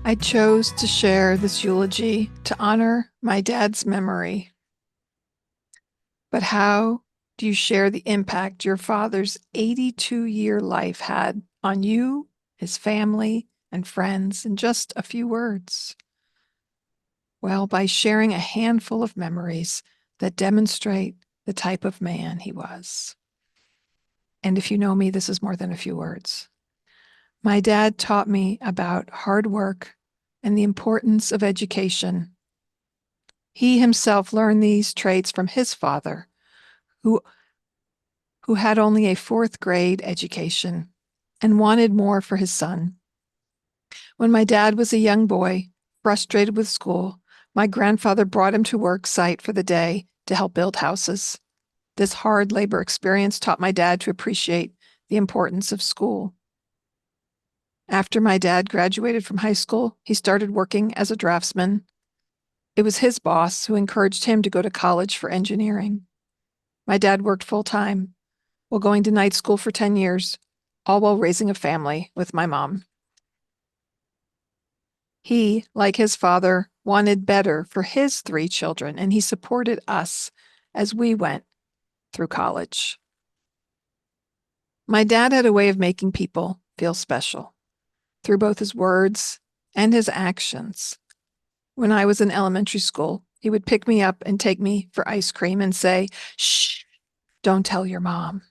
I chose to share this eulogy to honor my dad's memory. But how do you share the impact your father's 82-year life had on you, his family, and friends in just a few words? Well, by sharing a handful of memories that demonstrate the type of man he was. And if you know me, this is more than a few words. My dad taught me about hard work and the importance of education. He himself learned these traits from his father, who had only a fourth grade education and wanted more for his son. When my dad was a young boy, frustrated with school, my grandfather brought him to work site for the day to help build houses. This hard labor experience taught my dad to appreciate the importance of school. After my dad graduated from high school, he started working as a draftsman. It was his boss who encouraged him to go to college for engineering. My dad worked full-time while going to night school for 10 years, all while raising a family with my mom. He, like his father, wanted better for his 3 children, and he supported us as we went through college. My dad had a way of making people feel special through both his words and his actions. When I was in elementary school, he would pick me up and take me for ice cream and say, "Shh, don't tell your mom."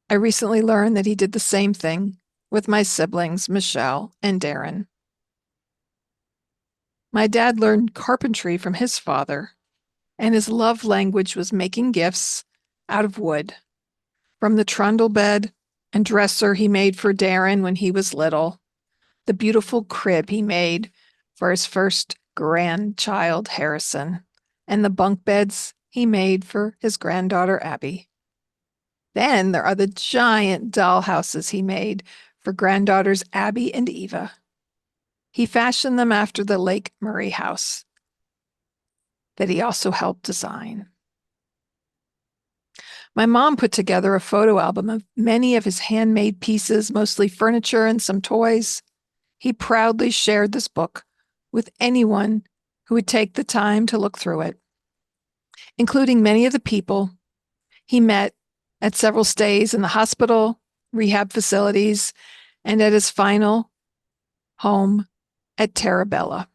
I recently learned that he did the same thing with my siblings, Michelle and Darren. My dad learned carpentry from his father, and his love language was making gifts out of wood. From the trundle bed and dresser he made for Darren when he was little, the beautiful crib he made for his first grandchild, Harrison, and the bunk beds he made for his granddaughter, Abby. Then there are the giant doll houses he made for granddaughters Abby and Eva. He fashioned them after the Lake Murray house that he also helped design. My mom put together a photo album of many of his handmade pieces, mostly furniture and some toys. He proudly shared this book with anyone who would take the time to look through it, including many of the people he met at several stays in the hospital, rehab facilities, and at his final home at Terabella.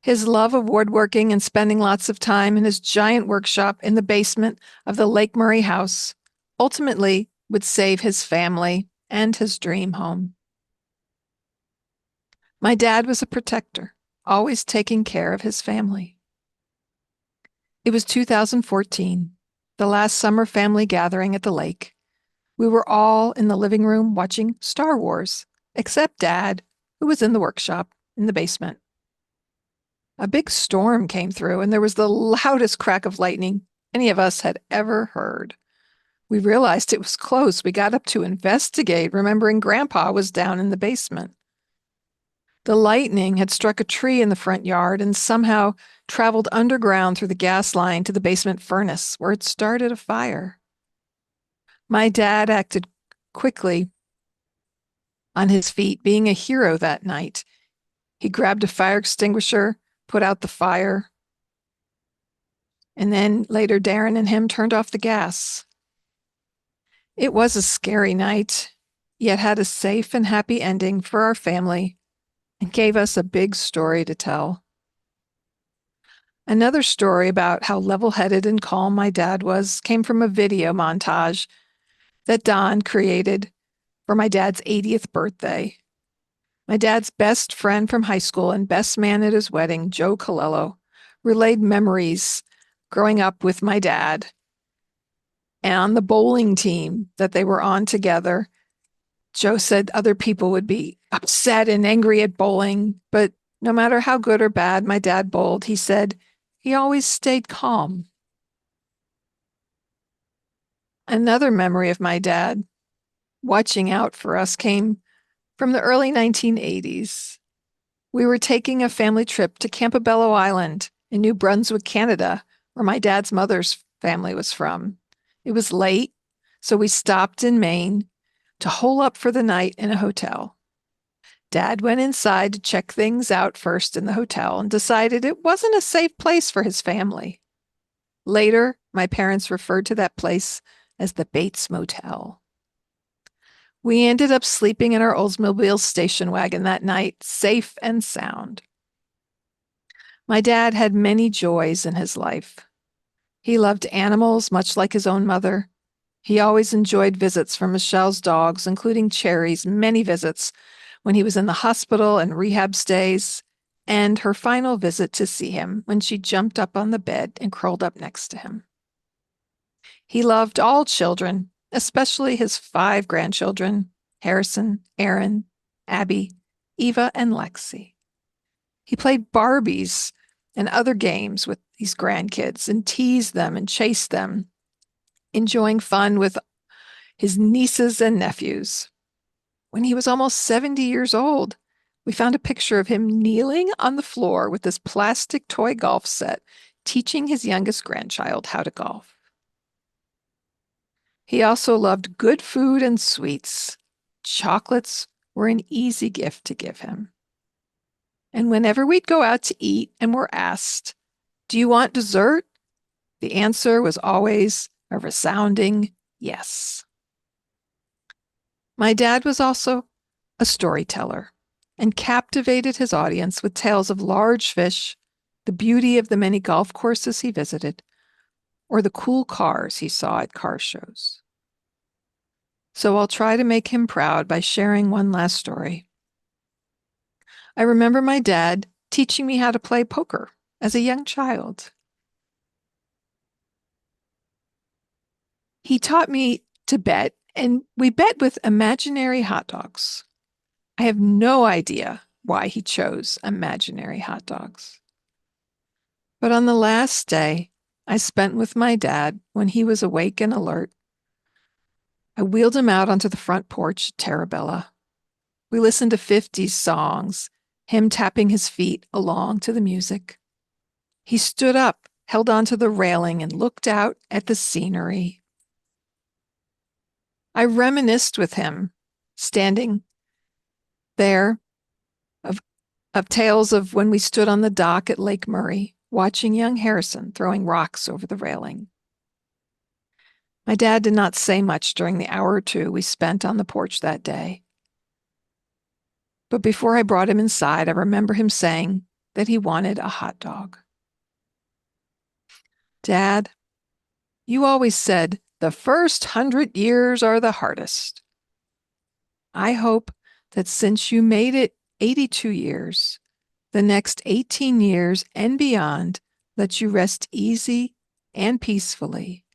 His love of woodworking and spending lots of time in his giant workshop in the basement of the Lake Murray house ultimately would save his family and his dream home. My dad was a protector, always taking care of his family. It was 2014, the last summer family gathering at the lake. We were all in the living room watching Star Wars, except Dad, who was in the workshop in the basement. A big storm came through, and there was the loudest crack of lightning any of us had ever heard. We realized it was close. We got up to investigate, remembering Grandpa was down in the basement. The lightning had struck a tree in the front yard and somehow traveled underground through the gas line to the basement furnace, where it started a fire. My dad acted quickly on his feet, being a hero that night. He grabbed a fire extinguisher, put out the fire, and then later Darren and him turned off the gas. It was a scary night, yet had a safe and happy ending for our family and gave us a big story to tell. Another story about how level-headed and calm my dad was came from a video montage that Don created for my dad's 80th birthday. My dad's best friend from high school and best man at his wedding, Joe Colello, relayed memories growing up with my dad and on the bowling team that they were on together. Joe said other people would be upset and angry at bowling, but no matter how good or bad my dad bowled, he said he always stayed calm. Another memory of my dad watching out for us came from the early 1980s. We were taking a family trip to Campobello Island in New Brunswick, Canada, where my dad's mother's family was from. It was late, so we stopped in Maine to hole up for the night in a hotel. Dad went inside to check things out first in the hotel and decided it wasn't a safe place for his family. Later, my parents referred to that place as the Bates Motel. We ended up sleeping in our Oldsmobile station wagon that night, safe and sound. My dad had many joys in his life. He loved animals, much like his own mother. He always enjoyed visits from Michelle's dogs, including Cherry's many visits when he was in the hospital and rehab stays, and her final visit to see him when she jumped up on the bed and curled up next to him. He loved all children, especially his 5 grandchildren, Harrison, Aaron, Abby, Eva, and Lexi. He played Barbies and other games with these grandkids and teased them and chased them, enjoying fun with his nieces and nephews. When he was almost 70 years old, we found a picture of him kneeling on the floor with this plastic toy golf set, teaching his youngest grandchild how to golf. He also loved good food and sweets. Chocolates were an easy gift to give him. And whenever we'd go out to eat and were asked, "Do you want dessert?" the answer was always a resounding yes. My dad was also a storyteller and captivated his audience with tales of large fish, the beauty of the many golf courses he visited, or the cool cars he saw at car shows. So I'll try to make him proud by sharing one last story. I remember my dad teaching me how to play poker as a young child. He taught me to bet, and we bet with imaginary hot dogs. I have no idea why he chose imaginary hot dogs. But on the last day I spent with my dad when he was awake and alert, I wheeled him out onto the front porch at Terabella. We listened to 50s songs, him tapping his feet along to the music. He stood up, held onto the railing, and looked out at the scenery. I reminisced with him, standing there, of tales of when we stood on the dock at Lake Murray, watching young Harrison throwing rocks over the railing. My dad did not say much during the hour or two we spent on the porch that day. But before I brought him inside, I remember him saying that he wanted a hot dog. "Dad, you always said the first 100 years are the hardest. I hope that since you made it 82 years, the next 18 years and beyond let you rest easy and peacefully,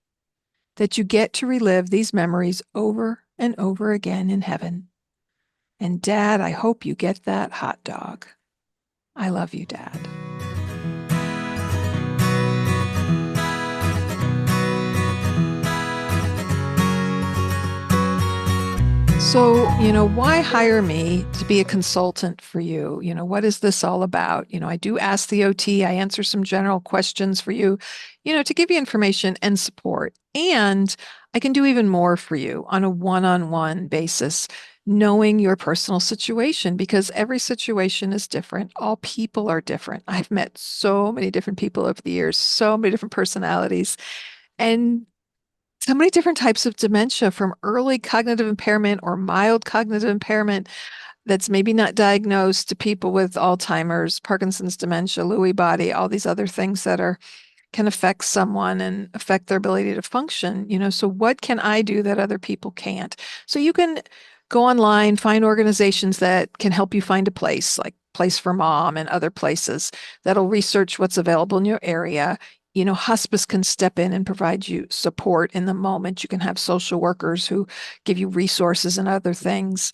that you get to relive these memories over and over again in heaven. And Dad, I hope you get that hot dog. I love you, Dad." So, why hire me to be a consultant for you? What is this all about? I do ask the OT, I answer some general questions for you, to give you information and support. And I can do even more for you on a one-on-one basis, knowing your personal situation, because every situation is different. All people are different. I've met so many different people over the years, so many different personalities, and so many different types of dementia, from early cognitive impairment or mild cognitive impairment that's maybe not diagnosed, to people with Alzheimer's, Parkinson's, dementia, Lewy body, all these other things that can affect someone and affect their ability to function. So what can I do that other people can't? So you can go online, find organizations that can help you find a place, like Place for Mom and other places that'll research what's available in your area. Hospice can step in and provide you support in the moment. You can have social workers who give you resources and other things.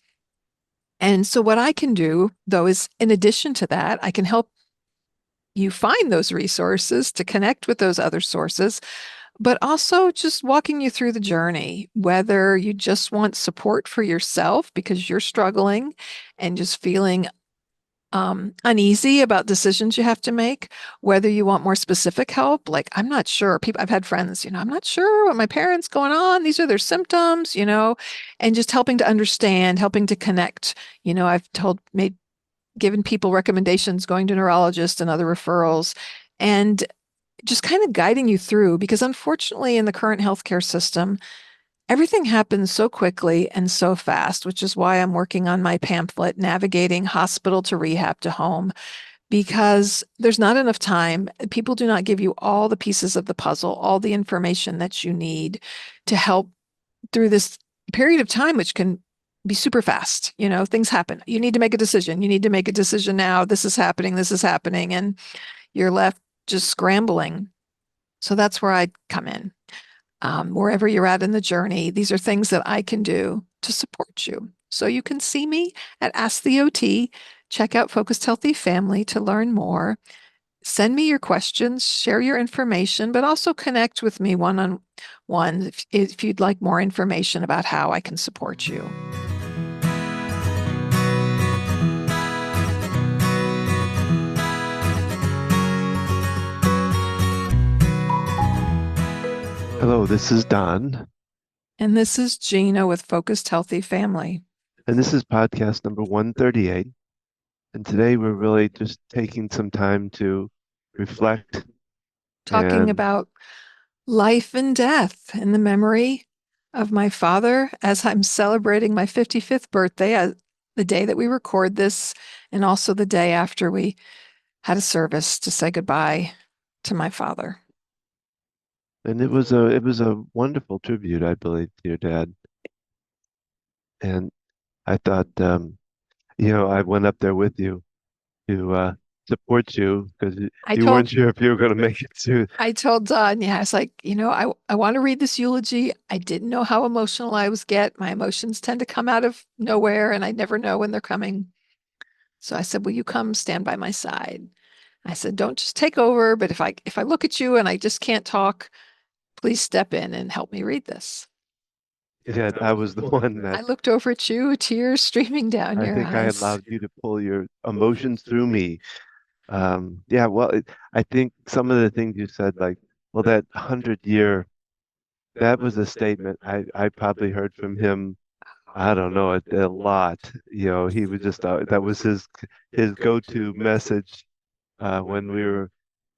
And so what I can do, though, is in addition to that, I can help you find those resources to connect with those other sources, but also just walking you through the journey, whether you just want support for yourself because you're struggling and just feeling uneasy about decisions you have to make, whether you want more specific help. Like, I'm not sure. People, I've had friends, I'm not sure what my parents going on. These are their symptoms, and just helping to understand, helping to connect. I've given people recommendations, going to neurologists and other referrals, and just kind of guiding you through because unfortunately in the current healthcare system, everything happens so quickly and so fast, which is why I'm working on my pamphlet, Navigating Hospital to Rehab to Home, because there's not enough time. People do not give you all the pieces of the puzzle, all the information that you need to help through this period of time, which can be super fast. Things happen. You need to make a decision. You need to make a decision now. This is happening. This is happening. And you're left just scrambling. So that's where I come in. Wherever you're at in the journey, these are things that I can do to support you. So you can see me at Ask the OT. Check out Focused Healthy Family to learn more. Send me your questions, share your information, but also connect with me one on one if you'd like more information about how I can support you. Hello, this is Don, And this is Gina with Focused Healthy Family. and this is podcast number 138. And today we're really just taking some time to reflect Talking and about life and death in the memory of my father as I'm celebrating my 55th birthday, the day that we record this, and also the day after we had a service to say goodbye to my father. it was a wonderful tribute, I believe, to your dad. And I thought, I went up there with you to support you because I you told weren't sure if you were going to make it to. I told Don, yeah, I was like, I want to read this eulogy. I didn't know how emotional I was get. My emotions tend to come out of nowhere and I never know when they're coming. So I said, will you come stand by my side? I said, don't just take over, but if I look at you and I just can't talk, please step in and help me read this. Yeah, I was the one that I looked over at you, tears streaming down I your think I eyes. allowed you to pull your emotions through me. Yeah, well, I think some of the things you said, like, well, that 100-year, that was a statement I probably heard from him. I don't know, a lot. He was just that was his go-to message when we were,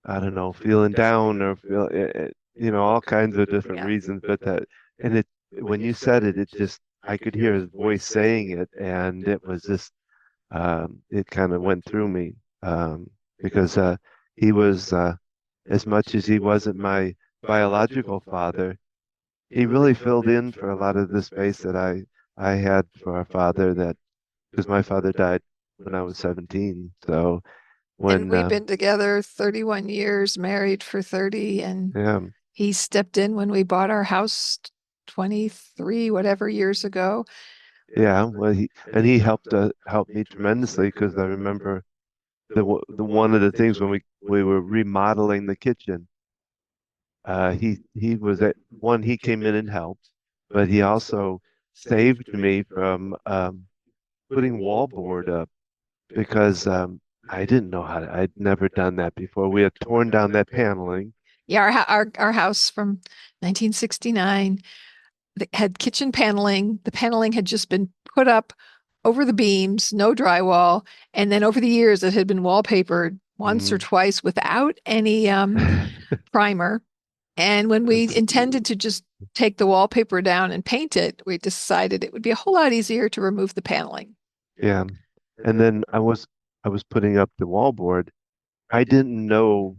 I don't know, feeling down or all kinds of different Yeah. reasons. But and it when you said it, it just I could hear his voice saying it, and it was just it kind of went through me because he was, as much as he wasn't my biological father, he really filled in for a lot of the space that I had for our father. That because my father died when I was 17, so And when we've been together 31 years, married for 30, and yeah he stepped in when we bought our house 23, whatever years ago. yeah well he helped me tremendously because I remember the one of the things when we were remodeling the kitchen. He was at one. He came in and helped, but he also saved me from putting wallboard up because I didn't know how to. I'd never done that before. We had torn down that paneling. Yeah, our house from 1969 had kitchen paneling. The paneling had just been put up over the beams, no drywall, and then over the years it had been wallpapered once or Mm. twice without any primer. And when we It's- intended to just take the wallpaper down and paint it, we decided it would be a whole lot easier to remove the paneling. yeah, and then I was putting up the wallboard. I didn't know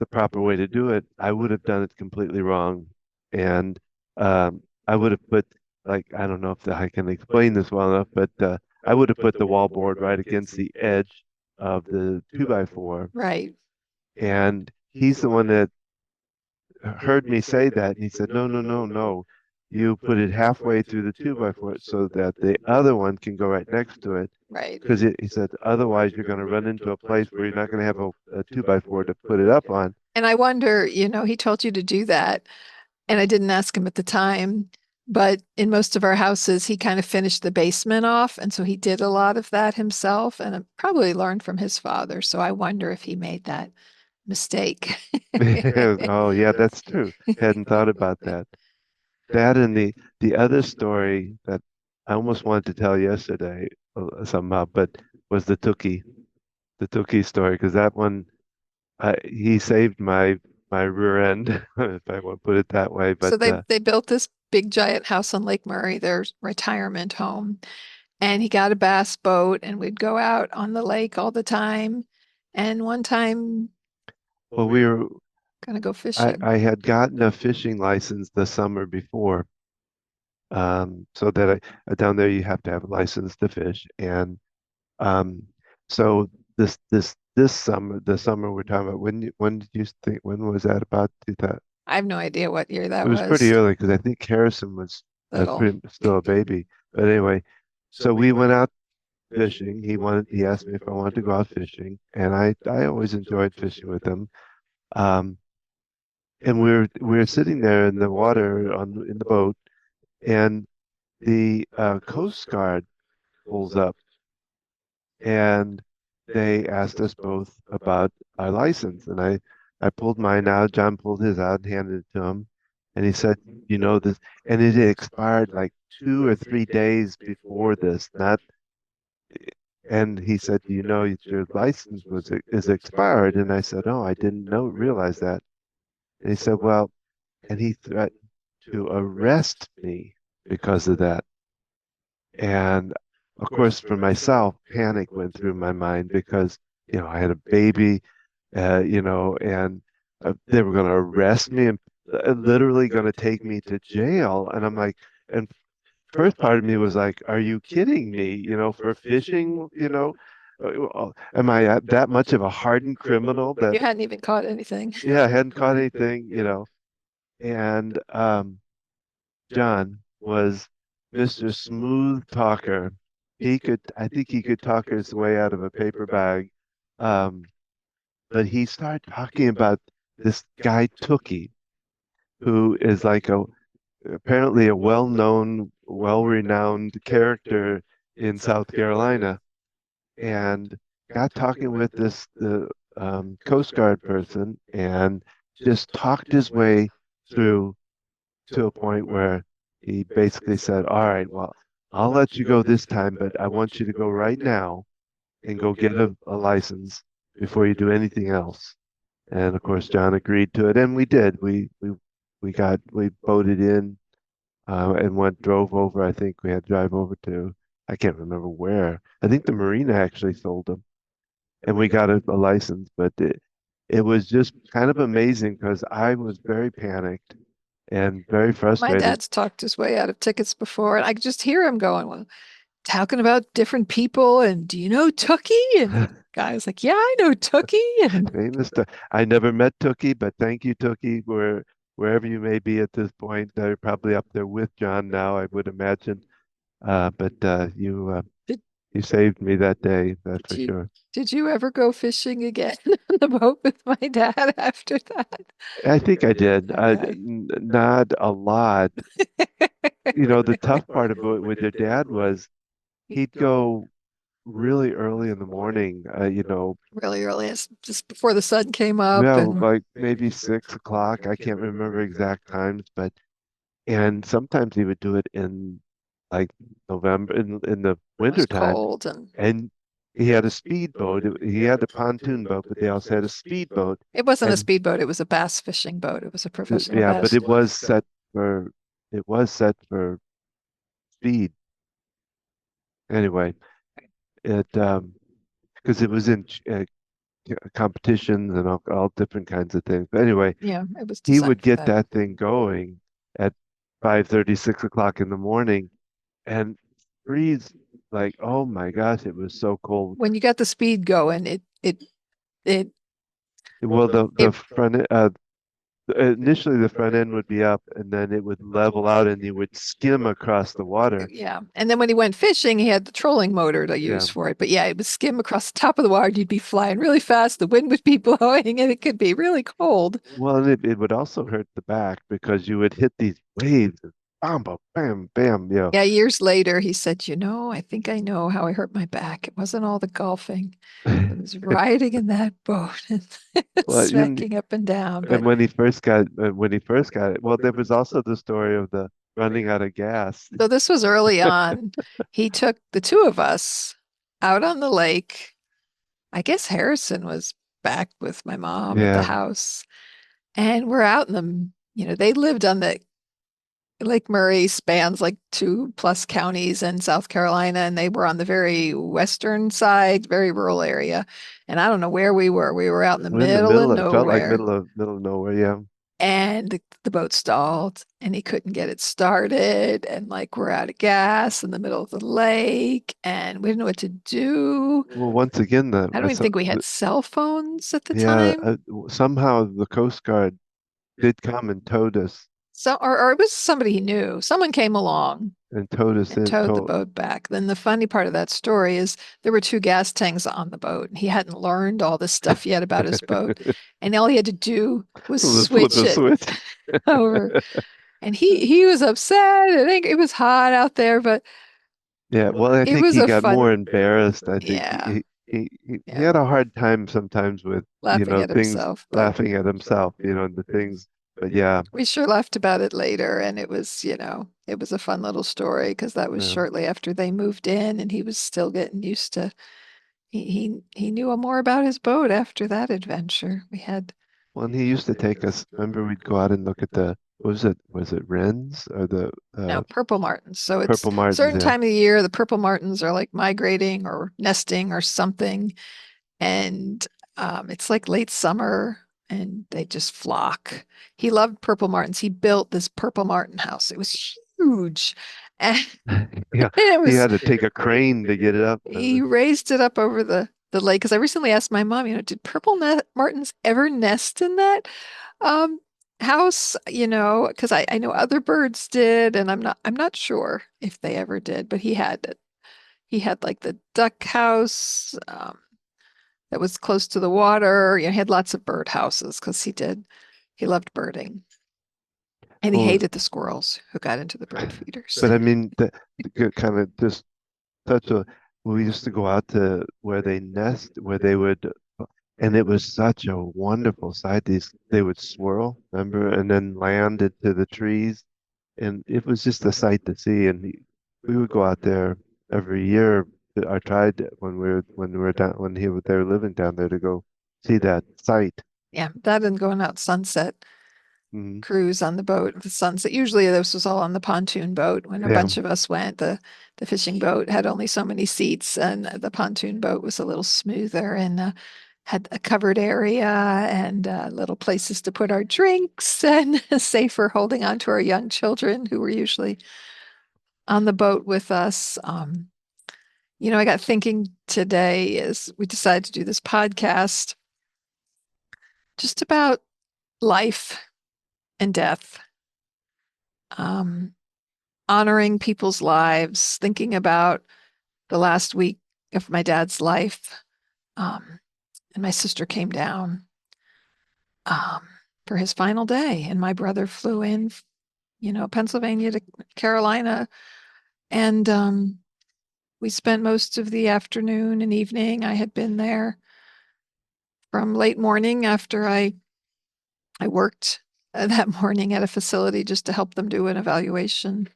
the proper way to do it. I would have done it completely wrong, and I would have put like I don't know if I can explain this well enough, but I would have put the wallboard right against the edge of the 2x4, Right. and he's the one that heard me say that, and he said, "No, no, no, no. You put it halfway through the 2x4 so that the other one can go right next to it." Right. Because he said, otherwise you're going to run into a place where you're not going to have a 2x4 to put it up on. And I wonder, he told you to do that, and I didn't ask him at the time. But in most of our houses, he kind of finished the basement off. And so he did a lot of that himself and probably learned from his father. So I wonder if he made that mistake. Oh, yeah, that's true. Hadn't thought about that. That and the other story that I almost wanted to tell yesterday somehow, but was the Tookie story, because that one he saved my rear end, if I want to put it that way. But So they built this big giant house on Lake Murray, their retirement home. And he got a bass boat and we'd go out on the lake all the time. And one time well, we were gonna go fishing. I had gotten a fishing license the summer before, so that down there you have to have a license to fish, and um, so this summer, the summer we're talking about, when did you think, when was that about? I have no idea what year It that was pretty was. early because I think Harrison was Little. still a baby. But anyway, so we went out fishing. He asked me if I wanted to go out fishing, and I always enjoyed fishing with him. Um, and we were sitting there in the water in the boat, and the Coast Guard pulls up, and they asked us both about our license, and I pulled mine out. John pulled his out and handed it to him, and he said, "You know this," and it had expired like 2 or 3 days before this. Not, and he said, "Do you know that your license is expired?" And I said, "Oh, I didn't realize that." And he said, "Well," and he threatened to arrest me because of that. And of course, for myself, panic went through my mind because, I had a baby, and they were going to arrest me and literally going to take me to jail. And I'm like, and first part of me was like, are you kidding me? For fishing, am I that much of a hardened criminal that, You hadn't even caught anything. yeah, I hadn't caught anything, and John was Mr. Smooth Talker. I think he could talk his way out of a paper bag. Um, but he started talking about this guy Tookie, who is like apparently a well-known, well-renowned character in South Carolina, and got talking with the Coast Guard person, and just talked his way through to a point where he basically said, "All right, well, I'll let you go this time, but I want you to go right now and go get a license before you do anything else." And of course, John agreed to it, and we did. We boated in, and drove over. I think we had to drive over to, I can't remember where. I think the marina actually sold them, and we got a license. But it was just kind of amazing because I was very panicked and very My frustrated. dad's talked his way out of tickets before, and I could just hear him going, well, talking about different people. And do you know Tookie? And the guy was like, yeah, I know Tookie. And Famous. I never met Tookie, but thank you, Tookie, wherever you may be at this point. They're probably up there with John now, I would imagine. But did, you saved me that day, that's did for you sure. did you ever go fishing again on the boat with my dad after that? I think I did. Okay. Not a lot. The tough part about it with your dad was he'd go really early in the morning. Really early, it's just before the sun came up Well, and like maybe 6 o'clock. I can't remember exact times, but and sometimes he would do it in like November, in the it was winter time. cold and And he had a speedboat. He had a pontoon boat, but they also had a speedboat. it wasn't a And speedboat, it was a bass fishing boat. It was a professional yeah, but bass. for speed anyway. It because it was in competitions and all different kinds of things. But anyway, Yeah, it was he would designed for get that. that thing going at 5:30, 6 o'clock in the morning, and freeze like, oh my gosh, it was so cold. When you got the speed going, it Well, the it front initially the front end would be up, and then it would level out, and you would skim across the water. yeah. And then when he went fishing, he had the trolling motor to Yeah. use for it. But yeah, it would skim across the top of the water. You'd be flying really fast. The wind would be blowing, and it could be really cold. Well, and it would also hurt the back because you would hit these waves. bam, bam, bam, bam, Yeah, years later, he said, I think I know how I hurt my back. It wasn't all the golfing. It was riding in that boat and Well, smacking up and down. and But when he first got it, well, there was also the story of the running out of gas. so this was early on. He took the two of us out on the lake. I guess Harrison was back with my mom at the Yeah, house. And we're out in them. They lived on the Lake Murray spans like 2+ counties in South Carolina, and they were on the very western side, very rural area. And I don't know where we were. We were out in the we're in the middle of middle. It felt like nowhere, middle of nowhere. Yeah. and the boat stalled, and he couldn't get it started. And like we're out of gas in the middle of the lake, and we didn't know what to do. Well, once again, I don't even think we had cell phones at the yeah, time. somehow the Coast Guard did come and towed us So, or it was somebody he knew. Someone came along and towed us and in. towed the boat back. Then the funny part of that story is there were two gas tanks on the boat, and he hadn't learned all this stuff yet about his boat. And all he had to do was Flip switch a it switch. over. And he was upset. I think it was hot out there, but Yeah, well, I it think was he a got more fun, embarrassed. I think yeah, he yeah, had a hard time sometimes with, laughing at things, himself. But laughing at himself, the things. But yeah, we sure laughed about it later. And it was a fun little story because that was yeah. shortly after they moved in, and he was still getting used to. He knew more about his boat after that adventure. We had Well, and he used to take us. Remember, we'd go out and look at was it wrens or the now purple martins. So it's purple martins? certain Yeah. time of the year the purple martins are like migrating or nesting or something, and it's like late summer and they just flock. He loved purple martins. He built this purple martin house. It was huge, and Yeah, it he was had to take a crane to get it up. he raised it up over the lake. Because I recently asked my mom, did purple martins ever nest in that um house? Because I know other birds did, and I'm not sure if they ever did, but he had it. He had like the duck house that was close to the water. He had lots of bird houses because he loved birding, and he Well, hated the squirrels who got into the bird feeders. but I mean, the kind of just such a. We used to go out to where they nest, where they would, and it was such a wonderful sight. They would swirl, remember, and then land into the trees, and it was just a sight to see. And we would go out there every year. I tried when we were down when they were living down there to go see that sight. Yeah, that and going out sunset Hmm. cruise on the boat, the sunset. Usually this was all on the pontoon boat. When a Yeah. bunch of us went, the fishing boat had only so many seats, and the pontoon boat was a little smoother and had a covered area and little places to put our drinks and safer holding on to our young children who were usually on the boat with us. I got thinking today as we decided to do this podcast just about life and death. Um, Honoring people's lives, thinking about the last week of my dad's life. Um, and my sister came down um, for his final day, and my brother flew in, Pennsylvania to Carolina, and we spent most of the afternoon and evening. I had been there from late morning after I worked that morning at a facility just to help them do an evaluation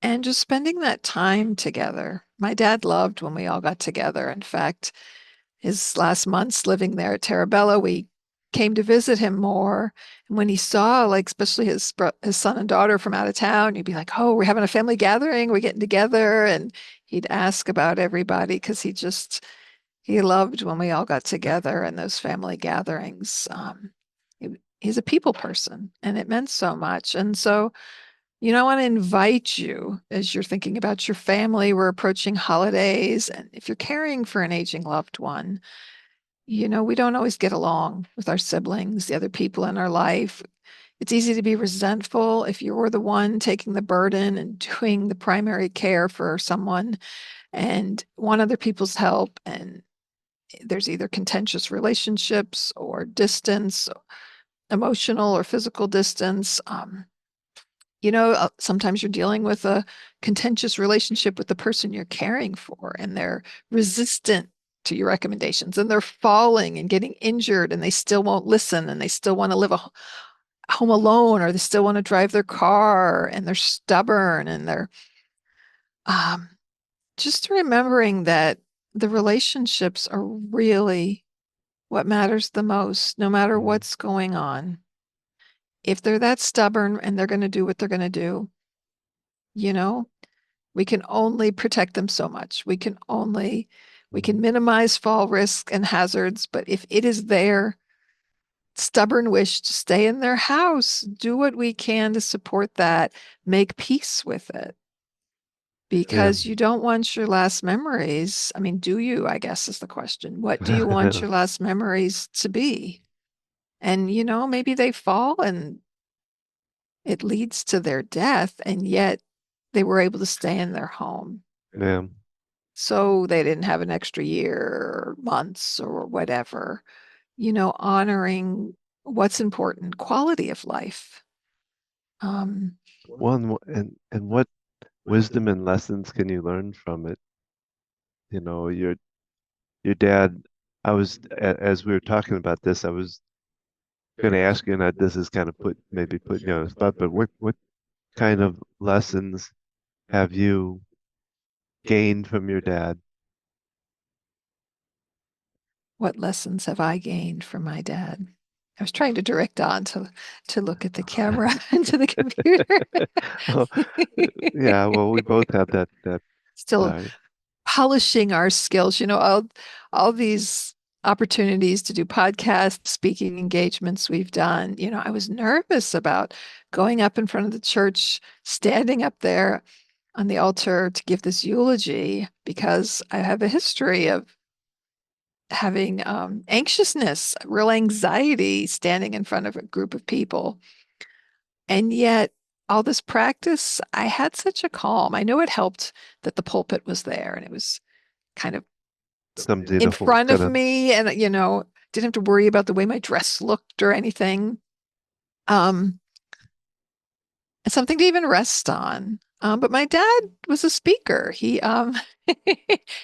and just spending that time together. My dad loved when we all got together. In fact, his last months living there at Terabella, we came to visit him more. And when he saw, like, especially his son and daughter from out of town, he'd be like, "Oh, we're having a family gathering. We're getting together." And he'd ask about everybody because he loved when we all got together and those family gatherings. He's a people person, and it meant so much. And so I want to invite you as you're thinking about your family. We're approaching holidays, and if you're caring for an aging loved one, we don't always get along with our siblings, the other people in our life. It's easy to be resentful if you're the one taking the burden and doing the primary care for someone and want other people's help. And there's either contentious relationships or distance, emotional or physical distance. Sometimes you're dealing with a contentious relationship with the person you're caring for, and they're resistant to your recommendations, and they're falling and getting injured, and they still won't listen, and they still want to live home alone, or they still want to drive their car, and they're stubborn, and they're um, just remembering that the relationships are really what matters the most, no matter Mhm. what's going on. If they're that stubborn and they're going to do what they're going to do, you know, we can only protect them so much. We Mhm. can minimize fall risk and hazards, but if it is their stubborn wish to stay in their house, do what we can to support that, make peace with it. Yeah. Because you don't want your last memories. I mean, do you? I guess is the question. What do you want your last memories to be? And, maybe they fall and it leads to their death, and yet they were able to stay in their home. Yeah. So they didn't have an extra year or months or whatever, honoring what's important, quality of life. Um, And what wisdom and lessons can you learn from it? Your dad. As we were talking about this, I was going to ask you, and this is kind of maybe putting you on the spot, but what kind of lessons have you gained from your dad? what lessons have I gained from my dad? I was trying to direct on to look at the camera into the computer. Oh, yeah, well, we both have that Still uh, polishing our skills, all these opportunities to do podcast speaking engagements we've done. I was nervous about going up in front of the church, standing up there on the altar to give this eulogy, because I have a history of having anxiousness, real anxiety standing in front of a group of people. And yet, all this practice, I had such a calm. I know it helped that the pulpit was there and it was kind of something in to hold, front kind of of me, and didn't have to worry about the way my dress looked or anything. Um, and something to even rest on. But my dad was a speaker.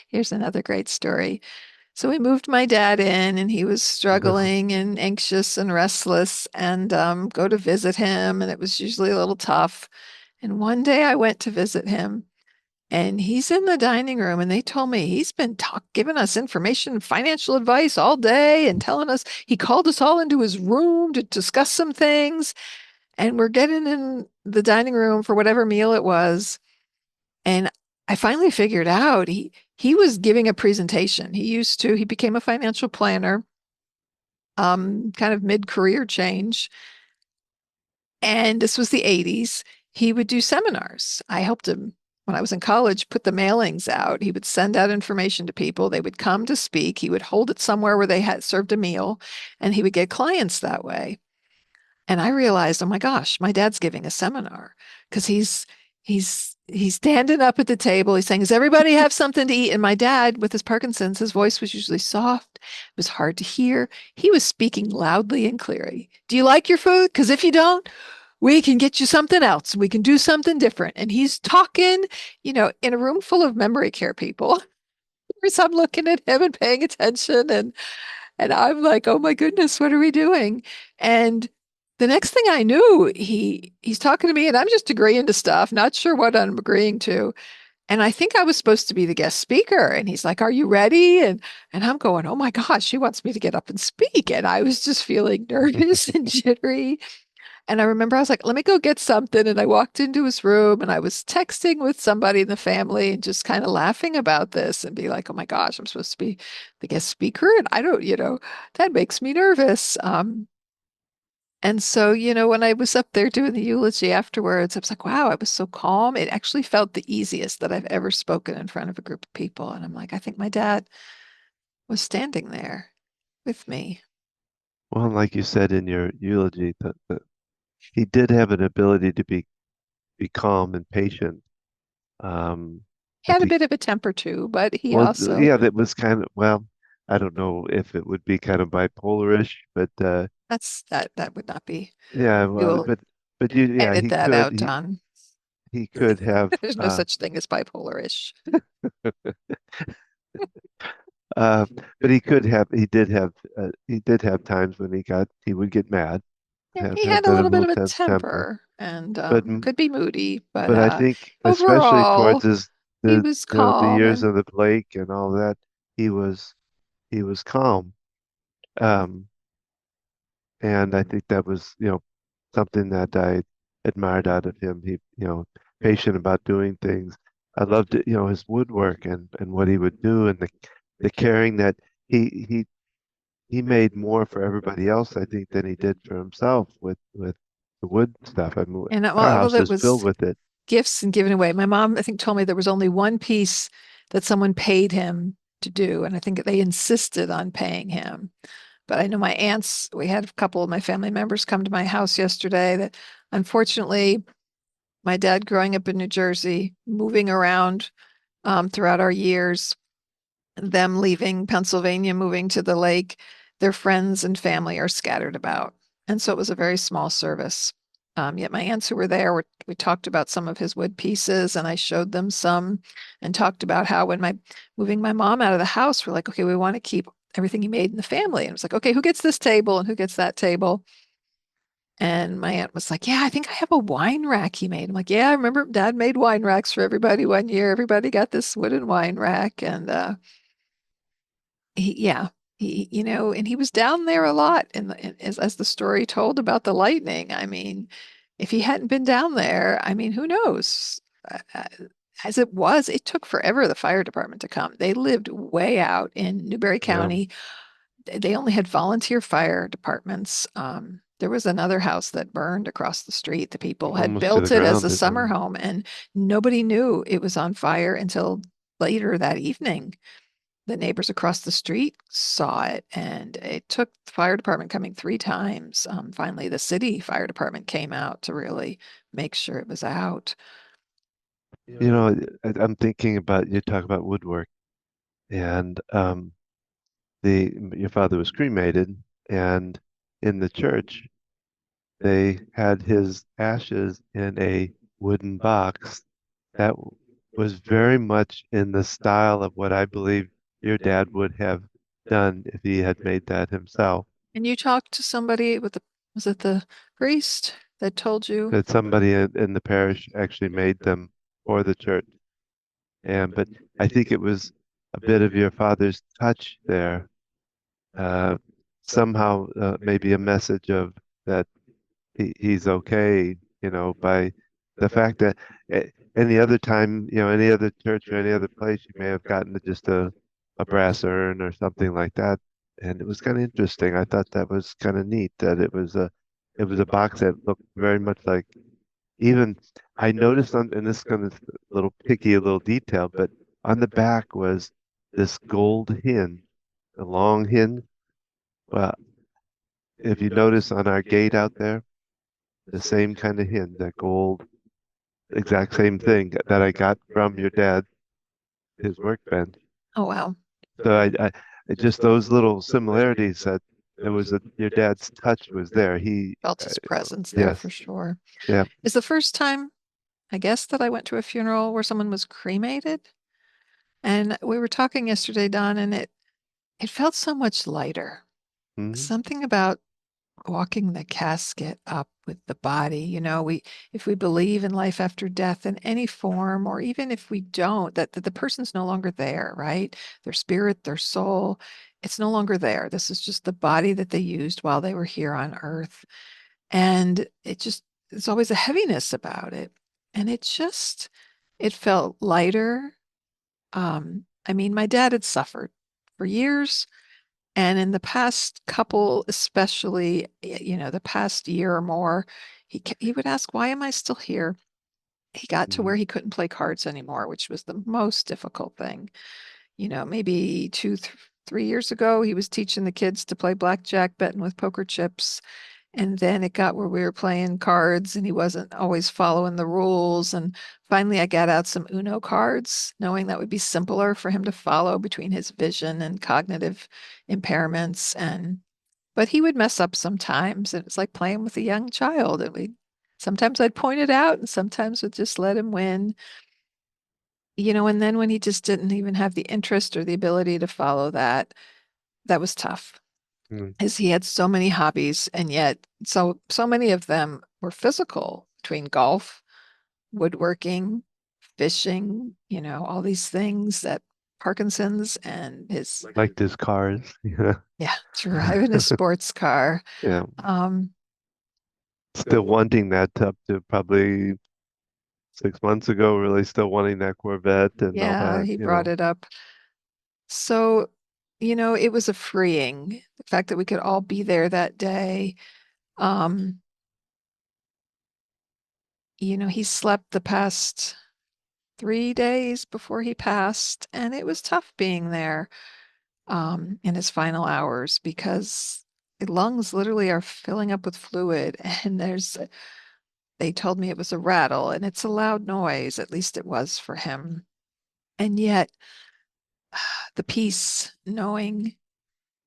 Here's another great story. So we moved my dad in, and he was struggling and anxious and restless, and go to visit him, and it was usually a little tough. And one day I went to visit him, and he's in the dining room, and they told me he's been giving us information, financial advice all day, and telling us he called us all into his room to discuss some things. And we're getting in the dining room for whatever meal it was. And I finally figured out he was giving a presentation. He became a financial planner, kind of mid-career change. And this was the 80s. He would do seminars. I helped him when I was in college put the mailings out. He would send out information to people. They would come to speak. He would hold it somewhere where they had served a meal, and he would get clients that way. And I realized, oh my gosh, my dad's giving a seminar, because he's standing up at the table. He's saying, "Does everybody have something to eat?" And my dad, with his Parkinson's, his voice was usually soft. It was hard to hear. He was speaking loudly and clearly. "Do you like your food? Because if you don't, we can get you something else. We can do something different." And he's talking, in a room full of memory care people. So I'm looking at him and paying attention, and I'm like, "Oh my goodness, what are we doing?" And the next thing I knew, he's talking to me, and I'm just agreeing to stuff, not sure what I'm agreeing to. And I think I was supposed to be the guest speaker. And he's like, "Are you ready?" And I'm going, "Oh my gosh, he wants me to get up and speak." And I was just feeling nervous and jittery. And I remember I was like, "Let me go get something." And I walked into his room, and I was texting with somebody in the family and just kind of laughing about this and be like, "Oh my gosh, I'm supposed to be the guest speaker. And I don't, that makes me nervous." And so, when I was up there doing the eulogy afterwards, I was like, wow, I was so calm. It actually felt the easiest that I've ever spoken in front of a group of people. And I'm like, I think my dad was standing there with me. well, like you said in your eulogy, that he did have an ability to be calm and patient. Um, He I had a think, bit of a temper too, but he well, also, yeah, that was kind of, well, I don't know if it would be kind of bipolarish, but that would not be yeah, well, dual. but you, yeah, Edit that out, Don. he could have, There's no such thing as bipolar-ish. uh, but he did have times when he would get mad, Yeah, have he had a a little bit little of a tense temper. temper and But could be moody, but I think especially towards overall, he was the calm years and of the lake and all that, he was he was calm. Um, and I think that was, something that I admired out of him. He, patient about doing things. I loved it, his woodwork and what he would do and the caring that he he he made more for everybody else, I think, than he did for himself with the wood stuff. I mean, and our well, house that is filled was with it. gifts and giving away. My mom, I think, told me there was only one piece that someone paid him to do, and I think they insisted on paying him. But I know my aunts, we had a couple of my family members come to my house yesterday that unfortunately, my dad growing up in New Jersey, moving around throughout our years, them leaving Pennsylvania, moving to the lake, their friends and family are scattered about. And so it was a very small service. Yet my aunts who were there, we talked about some of his wood pieces and I showed them some and talked about how when my moving my mom out of the house, we're like, okay, we want to keep everything he made in the family. And it was like, okay, who gets this table and who gets that table? And my aunt was like, yeah, I think I have a wine rack he made. I'm like, yeah, I remember dad made wine racks for everybody one year. Everybody got this wooden wine rack. And yeah, and he was down there a lot. As the story told about the lightning, I mean, if he hadn't been down there, I mean, who knows? Uh, uh, as it was, it took forever the fire department to come. They lived way out in Newberry Yeah, County. They only had volunteer fire departments. There was another house that burned across the street. The people had almost to the built it as a ground. summer home, and nobody knew it was on fire until later that evening. The neighbors across the street saw it, and it took the fire department coming three times. Finally, the city fire department came out to really make sure it was out. I'm thinking about you talk about woodwork and the your father was cremated and in the church they had his ashes in a wooden box that was very much in the style of what I believe your dad would have done if he had made that himself. And you talked to somebody was it the priest that told you? That somebody in the parish actually made them for the church. And but I think it was a bit of your father's touch there. Uh, somehow, maybe a message of that he's okay, by the fact that any other time, any other church or any other place, you may have gotten just a brass urn or something like that. And it was kind of interesting. I thought that was kind of neat that it was a box that looked very much like even I noticed on, and this is kind of a little picky, a little detail, but on the back was this gold hinge, a long hinge. Well, if you notice on our gate out there, the same kind of hinge, that gold, exact same thing that I got from your dad, his workbench. Oh, wow. So just those little similarities that your dad's touch was there. Felt his presence there for Yes, sure. yeah. Is the first time, I guess, that I went to a funeral where someone was cremated. And we were talking yesterday, Don, and it felt so much lighter. Hmm. Something about walking the casket up with the body. We if we believe in life after death in any form, or even if we don't, that the person's no longer there, right? Their spirit, their soul, it's no longer there. This is just the body that they used while they were here on earth. And there's always a heaviness about it. And it felt lighter. I mean, my dad had suffered for years. And in the past couple, especially, the past year or more, he would ask, "Why am I still here?" He got to where Hmm. he couldn't play cards anymore, which was the most difficult thing. Maybe 3 years ago, he was teaching the kids to play blackjack, betting with poker chips. And then it got where we were playing cards and he wasn't always following the rules. And finally, I got out some Uno cards, knowing that would be simpler for him to follow between his vision and cognitive impairments. But he would mess up sometimes. And it's like playing with a young child. And we Sometimes I'd point it out and sometimes would just let him win. And then when he just didn't even have the interest or the ability to follow that, that was tough. Mm. As he had so many hobbies and yet so many of them were physical between golf, woodworking, fishing, all these things that Parkinson's and his, Liked his cars. Yeah. yeah, driving a sports car. Yeah. Um, Still wanting that up to probably 6 months ago, really still wanting that Corvette and all yeah, that, he brought it up. So, it was a freeing, the fact that we could all be there that day. Um, he slept the past 3 days before he passed, and it was tough being there in his final hours because the lungs literally are filling up with fluid, and they told me it was a rattle, and it's a loud noise, at least it was for him. And yet, the peace knowing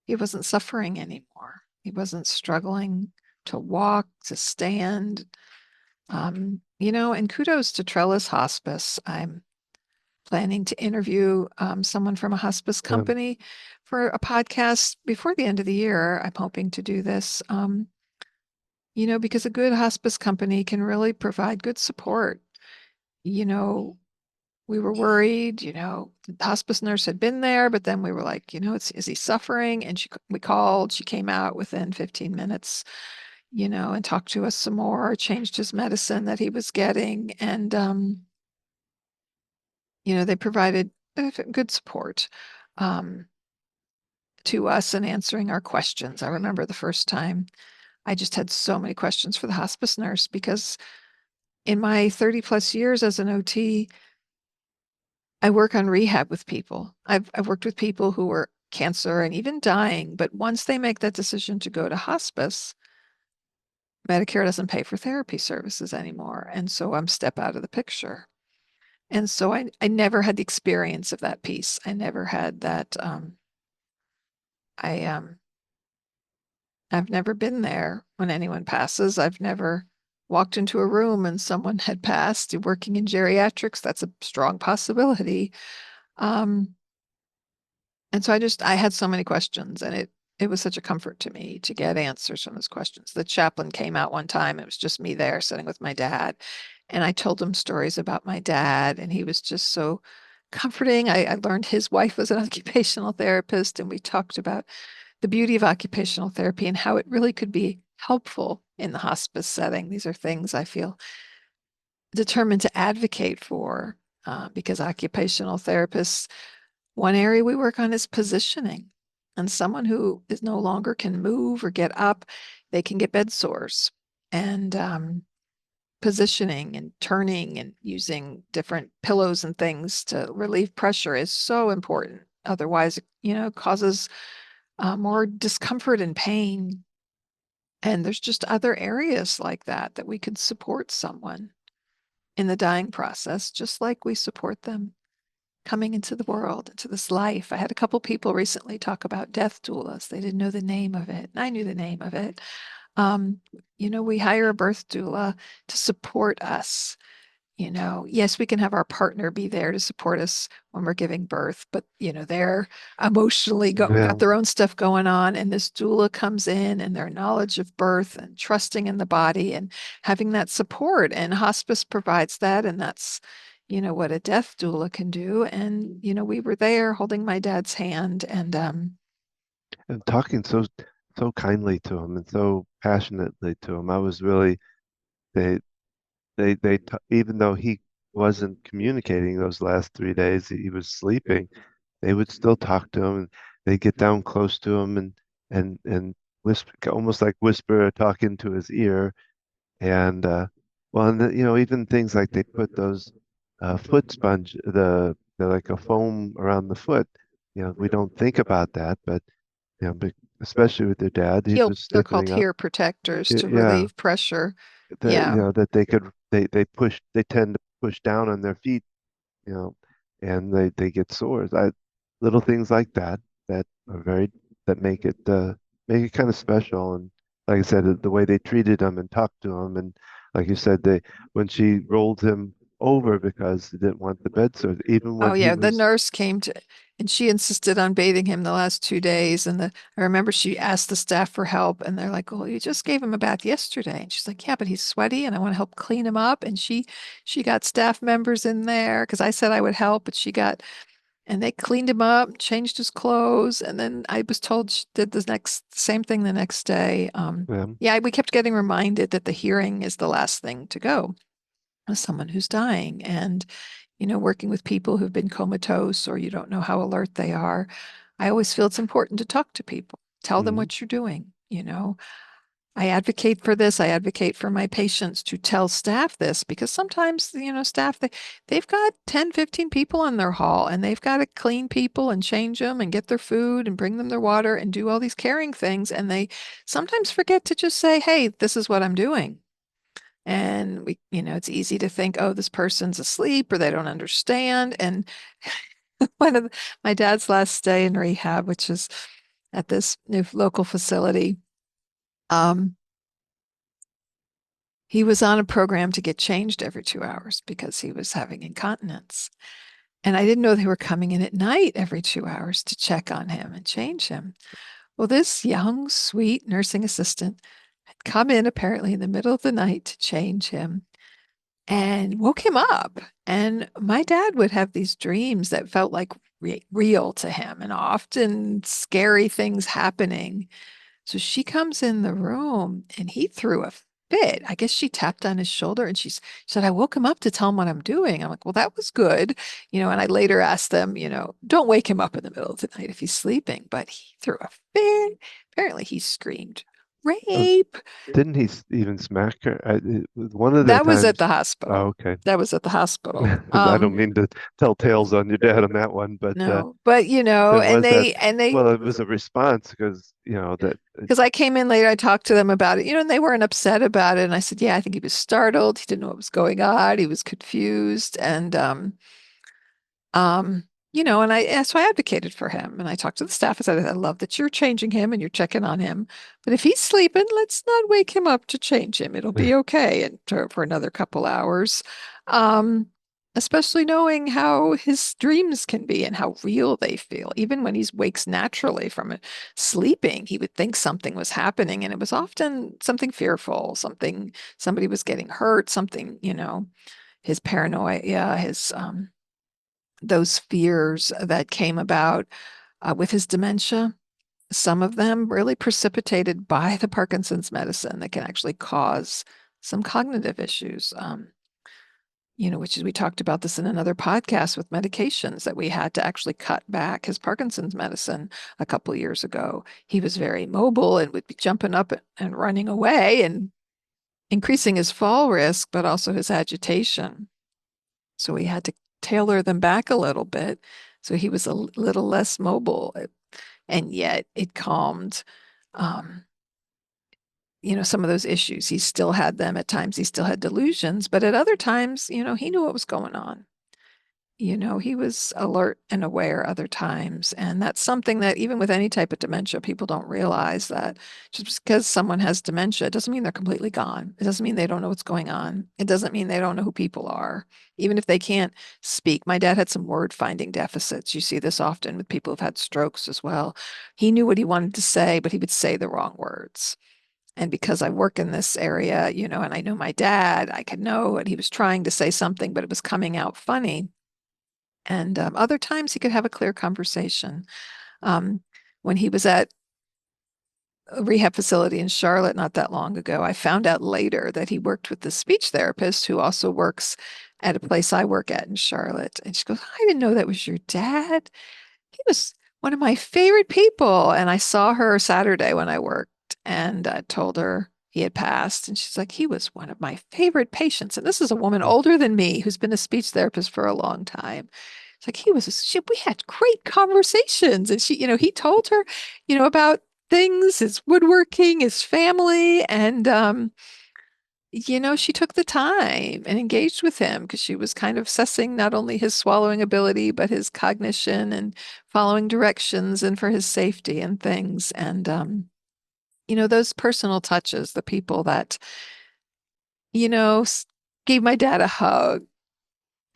he wasn't suffering anymore. He wasn't struggling to walk, to stand. And kudos to Trellis Hospice. I'm planning to interview someone from a hospice Um, company for a podcast before the end of the year. I'm hoping to do this, because a good hospice company can really provide good support. You know, we were worried, the hospice nurse had been there, but then we were like, is he suffering? And we called, she came out within 15 minutes, and talked to us some more, changed his medicine that he was getting. And, they provided good support to us in answering our questions. I remember the first time I just had so many questions for the hospice nurse because in my 30 plus years as an OT, I work on rehab with people. I've worked with people who were cancer and even dying, but once they make that decision to go to hospice, Medicare doesn't pay for therapy services anymore. And so I'm step out of the picture. And so I never had the experience of that piece. I never had that. I I've never been there when anyone passes. I've never walked into a room and someone had passed. Working in geriatrics, that's a strong possibility. Um, and so I had so many questions, and it was such a comfort to me to get answers from those questions. The chaplain came out one time. It was just me there sitting with my dad, and I told him stories about my dad, and he was just so comforting. I learned his wife was an occupational therapist, and we talked about the beauty of occupational therapy and how it really could be helpful in the hospice setting. These are things I feel determined to advocate for because occupational therapists, one area we work on is positioning. And someone who is no longer can move or get up, they can get bed sores. And positioning and turning and using different pillows and things to relieve pressure is so important. Otherwise, it causes more discomfort and pain. And there's just other areas like that we could support someone in the dying process, just like we support them coming into the world, into this life. I had a couple people recently talk about death doulas. They didn't know the name of it, and I knew the name of it. Um, we hire a birth doula to support us. Yes, we can have our partner be there to support us when we're giving birth, but they're emotionally got yeah. their own stuff going on, and this doula comes in and their knowledge of birth and trusting in the body and having that support, and hospice provides that, and that's what a death doula can do. And we were there holding my dad's hand, and And talking so kindly to him and so passionately to him. I was really they even though he wasn't communicating those last 3 days, he was sleeping. They would still talk to him, and they get down close to him and whisper, almost like whisper, talk into his ear. And well, and even things like they put those foot sponge, the like a foam around the foot. We don't think about that, but but especially with their dad, he was they're called stiffening up. heel protectors to Yeah, relieve pressure. that Yeah. that they tend to push down on their feet, you know, and they get sores. Little things like that that are very that make it kind of special. And like I said, the way they treated him and talked to him, and like you said, they when she rolled him over because they didn't want the bed sores, even Oh when he yeah, the was, nurse came to, and she insisted on bathing him the last 2 days. And I remember she asked the staff for help, and they're like, "Well, you just gave him a bath yesterday." And she's like, "Yeah, but he's sweaty, and I want to help clean him up." And she got staff members in there because I said I would help, but and they cleaned him up, changed his clothes, and then I was told she did the next same thing the next day. um, Yeah, we kept getting reminded that the hearing is the last thing to go with someone who's dying. And, working with people who've been comatose or you don't know how alert they are, I always feel it's important to talk to people, tell them mhm. what you're doing. I advocate for this. I advocate for my patients to tell staff this because sometimes, staff, they've got 10, 15 people in their hall and they've got to clean people and change them and get their food and bring them their water and do all these caring things. And they sometimes forget to just say, hey, this is what I'm doing. And it's easy to think, oh, this person's asleep or they don't understand. And one of my dad's last stay in rehab, which is at this new local facility, um, he was on a program to get changed every 2 hours because he was having incontinence. And I didn't know they were coming in at night every 2 hours to check on him and change him. Well, this young, sweet nursing assistant had come in apparently in the middle of the night to change him and woke him up. And my dad would have these dreams that felt like real to him and often scary things happening. So she comes in the room and he threw a fit. I guess she tapped on his shoulder and she said, I woke him up to tell him what I'm doing. I'm like, well, that was good. And I later asked them, don't wake him up in the middle of the night if he's sleeping. But he threw a fit. Apparently he screamed, Oh, rape. didn't he even smack her? One of the That was at times, the oh, hospital. okay. That was at the hospital. I don't mean to tell tales on your dad on that one, but No, but there and was that. they Well, it was a response because that. because I came in later, I talked to them about it, and they weren't upset about it. And I said, yeah, I think he was startled. He didn't know what was going on. He was confused. Um, so I advocated for him and I talked to the staff. I said, I love that you're changing him and you're checking on him. But if he's sleeping, let's not wake him up to change him. It'll be okay for another couple hours. Um, Especially knowing how his dreams can be and how real they feel. Even when he wakes naturally from it, sleeping, he would think something was happening, and it was often something fearful, somebody was getting hurt, something, his paranoia, his those fears that came about with his dementia, some of them really precipitated by the Parkinson's medicine that can actually cause some cognitive issues. Which is we talked about this in another podcast with medications that we had to actually cut back his Parkinson's medicine a couple of years ago. He was very mobile and would be jumping up and running away and increasing his fall risk, but also his agitation. So we had to tailor them back a little bit. So he was a little less mobile, and yet it calmed, um, some of those issues. He still had them at times. He still had delusions, but at other times, he knew what was going on. He was alert and aware other times. And that's something that even with any type of dementia, people don't realize that just because someone has dementia, it doesn't mean they're completely gone. It doesn't mean they don't know what's going on. It doesn't mean they don't know who people are, even if they can't speak. My dad had some word finding deficits. You see this often with people who've had strokes as well. He knew what he wanted to say, but he would say the wrong words. And because I work in this area, and I know my dad, I could know what he was trying to say something, but it was coming out funny. And other times he could have a clear conversation. Um, when he was at a rehab facility in Charlotte not that long ago, I found out later that he worked with the speech therapist who also works at a place I work at in Charlotte. And she goes, I didn't know that was your dad. He was one of my favorite people. And I saw her Saturday when I worked and told her he had passed. And she's like, he was one of my favorite patients. And this is a woman older than me who's been a speech therapist for a long time. It's like we had great conversations. And he told her, about things, his woodworking, his family. And, she took the time and engaged with him because she was kind of assessing not only his swallowing ability, but his cognition and following directions and for his safety and things. And, those personal touches, the people that you know, gave my dad a hug,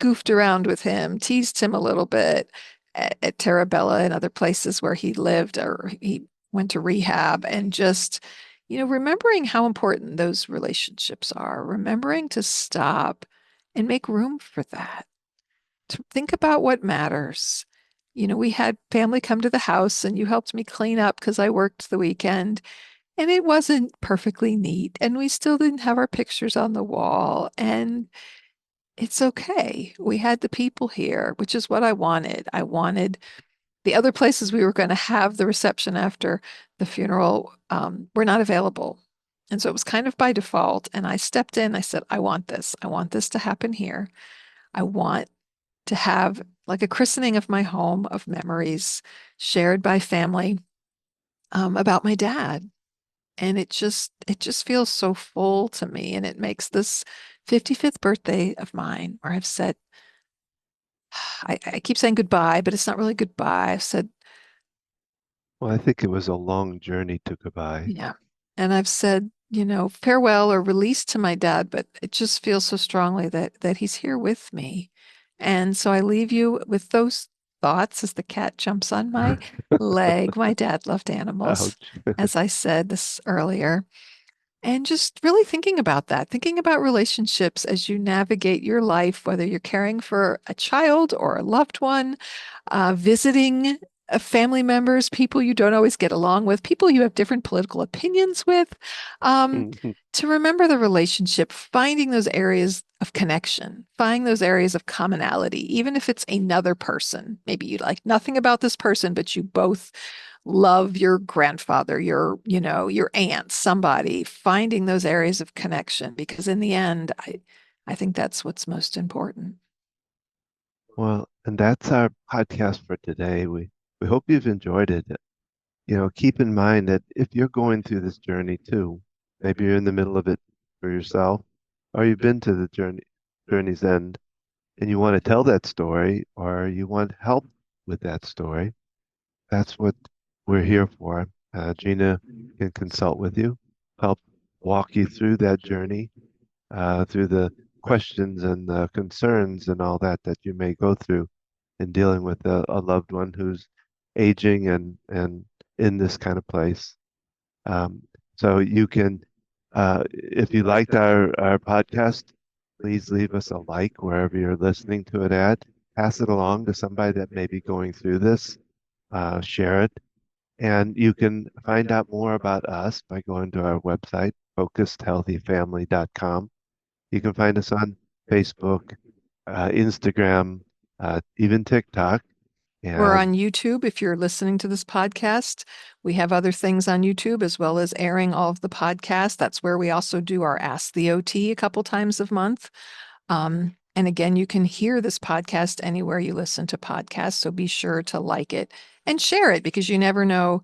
goofed around with him, teased him a little bit at Terabella and other places where he lived or he went to rehab, and just, remembering how important those relationships are, remembering to stop and make room for that, to think about what matters. We had family come to the house and you helped me clean up because I worked the weekend. And it wasn't perfectly neat, and we still didn't have our pictures on the wall. And it's okay. We had the people here, which is what I wanted. I wanted the other places we were going to have the reception after the funeral were not available. And so it was kind of by default. And I stepped in. I said, I want this. I want this to happen here. I want to have like a christening of my home of memories shared by family about my dad. And it just feels so full to me. And it makes this 55th birthday of mine where I've said, I keep saying goodbye, but it's not really goodbye. I've said, Well, I think it was a long journey to goodbye. yeah. And I've said, farewell or release to my dad, but it just feels so strongly that he's here with me. And so I leave you with those thoughts as the cat jumps on my leg. My dad loved animals, Ouch. as I said this earlier. And just really thinking about that, thinking about relationships as you navigate your life, whether you're caring for a child or a loved one, visiting family members, people you don't always get along with, people you have different political opinions with, um, to remember the relationship, finding those areas of connection, finding those areas of commonality, even if it's another person. Maybe you like nothing about this person, but you both love your grandfather, your aunt, somebody, finding those areas of connection, because in the end, I think that's what's most important. Well, and that's our podcast for today. We hope you've enjoyed it. Keep in mind that if you're going through this journey too, maybe you're in the middle of it for yourself, or you've been to the journey's end, and you want to tell that story, or you want help with that story, that's what we're here for. Gina can consult with you, help walk you through that journey, through the questions and the concerns and all that you may go through in dealing with a loved one who's aging and in this kind of place. Um, so you can, if you liked our podcast, please leave us a like wherever you're listening to it at. Pass it along to somebody that may be going through this. Share it. And you can find out more about us by going to our website, focusedhealthyfamily.com. You can find us on Facebook, Instagram, even TikTok. We're And on YouTube. If you're listening to this podcast, we have other things on YouTube as well as airing all of the podcasts. That's where we also do our Ask the OT a couple times a month. And again, you can hear this podcast anywhere you listen to podcasts. So be sure to like it and share it, because you never know,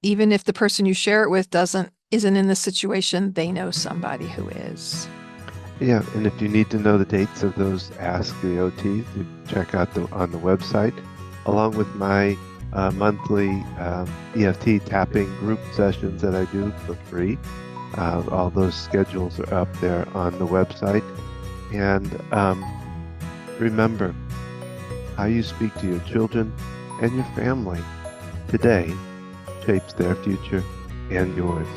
even if the person you share it with isn't in the situation, they know somebody who is. yeah, and if you need to know the dates of those Ask the OTs, you check out on the website, along with my monthly EFT tapping group sessions that I do for free. All those schedules are up there on the website. And remember, how you speak to your children and your family today shapes their future and yours.